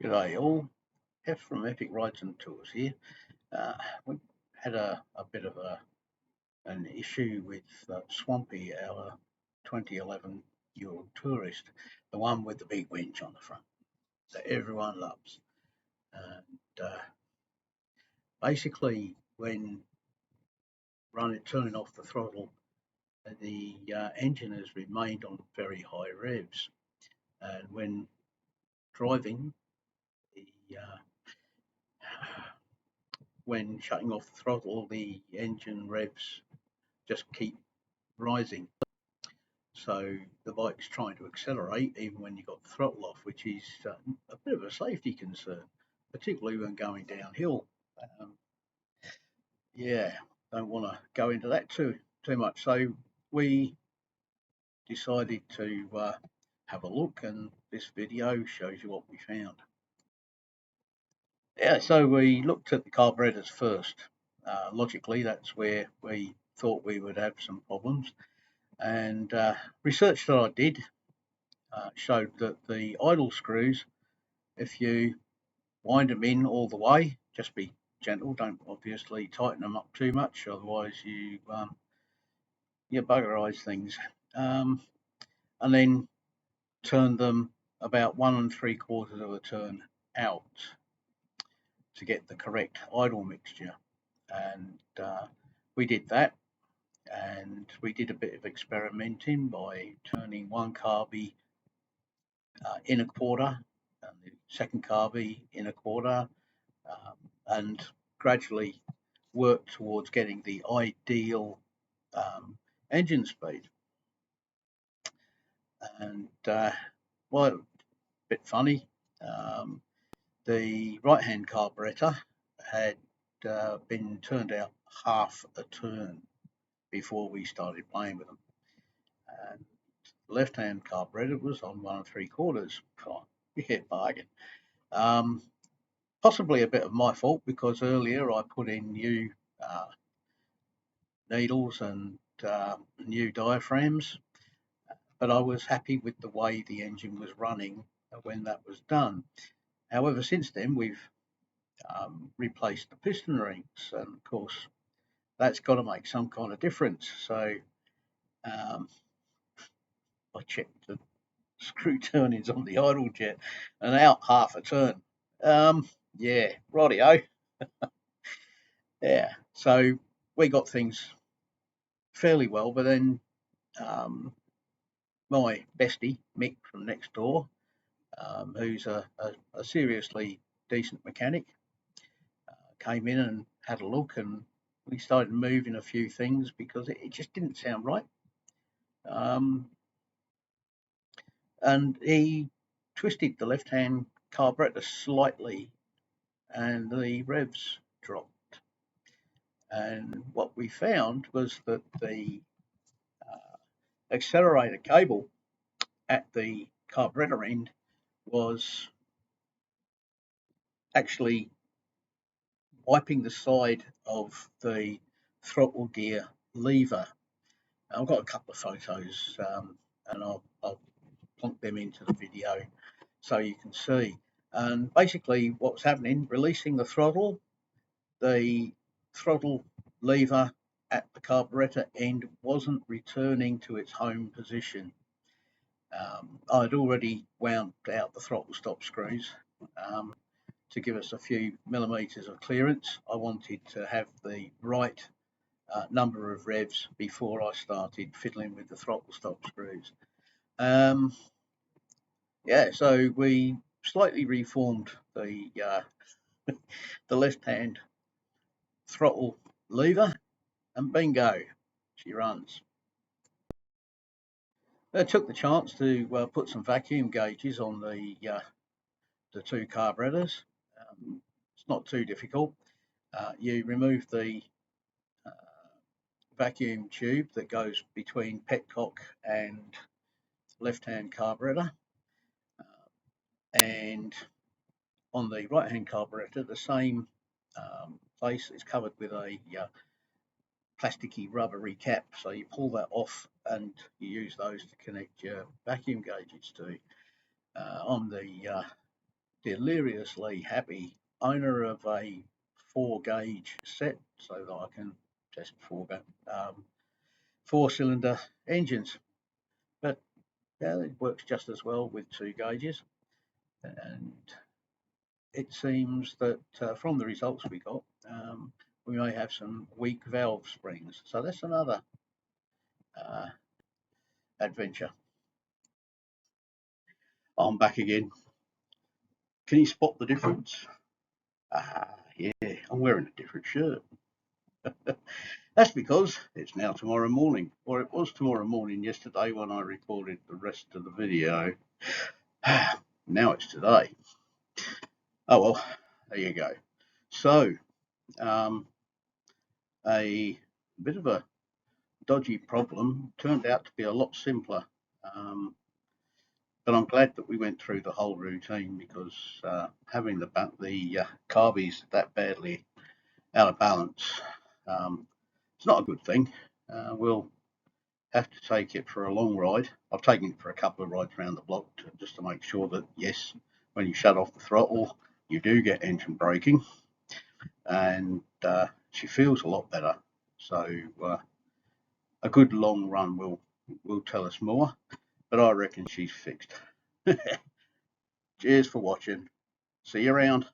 G'day all, Heff from epicridesandtours here. We had a bit of an issue with Swampy, our 2011 Ural tourist, the one with the big winch on the front that everyone loves. And basically, when turning off the throttle, the engine has remained on very high revs, and when driving, when shutting off the throttle, the engine revs just keep rising. So the bike's trying to accelerate even when you've got the throttle off, which is a bit of a safety concern, particularly when going downhill. Um, yeah, don't want to go into that too much. So we decided to have a look, and this video shows you what we found. Yeah, so we looked at the carburetors first. Logically, that's where we thought we would have some problems. And research that I did showed that the idle screws, if you wind them in all the way, just be gentle, don't obviously tighten them up too much, otherwise you buggerize things. And then turn them about 1 3/4 of a turn out to get the correct idle mixture. And we did that, and we did a bit of experimenting by turning one carby in a quarter and the second carby in a quarter, and gradually work towards getting the ideal engine speed. And well, a bit funny, the right hand carburettor had been turned out half a turn before we started playing with them, and the left hand carburettor was on 1 3/4. Oh, yeah, bargain. Possibly a bit of my fault, because earlier I put in new needles and new diaphragms, but I was happy with the way the engine was running when that was done. However, since then we've replaced the piston rings, and of course that's got to make some kind of difference. So I checked the screw turnings on the idle jet and out half a turn. Yeah, rightio. Yeah, so we got things fairly well, but then my bestie Mick from next door, who's a seriously decent mechanic, came in and had a look, and we started moving a few things because it just didn't sound right. And he twisted the left-hand carburettor slightly, and the revs dropped. And what we found was that the accelerator cable at the carburettor end was actually wiping the side of the throttle gear lever. I've got a couple of photos, and I'll plonk them into the video so you can see. And basically what's happening, releasing the throttle lever at the carburettor end wasn't returning to its home position. I'd already wound out the throttle stop screws to give us a few millimeters of clearance. I wanted to have the right number of revs before I started fiddling with the throttle stop screws. Yeah, so we slightly reformed the the left hand throttle lever, and bingo, she runs. I took the chance to put some vacuum gauges on the two carburetors. It's not too difficult. You remove the vacuum tube that goes between petcock and left-hand carburettor, and on the right-hand carburettor, the same place is covered with a plasticky rubbery cap, so you pull that off and you use those to connect your vacuum gauges to. On the deliriously happy owner of a 4-gauge set so that I can test four-cylinder engines. But yeah, it works just as well with 2 gauges, and it seems that from the results we got, we may have some weak valve springs. So that's another uh, adventure. I'm back again. Can you spot the difference? Yeah, I'm wearing a different shirt. That's because it's now tomorrow morning, or it was tomorrow morning yesterday when I recorded the rest of the video. Now it's today. Oh well, there you go. So, a bit of a dodgy problem turned out to be a lot simpler. But I'm glad that we went through the whole routine because having the carbies that badly out of balance, it's not a good thing. We'll have to take it for a long ride. I've taken it for a couple of rides around the block just to make sure that, yes, when you shut off the throttle, you do get engine braking, and she feels a lot better. So a good long run will tell us more, but I reckon she's fixed. Cheers for watching. See you around.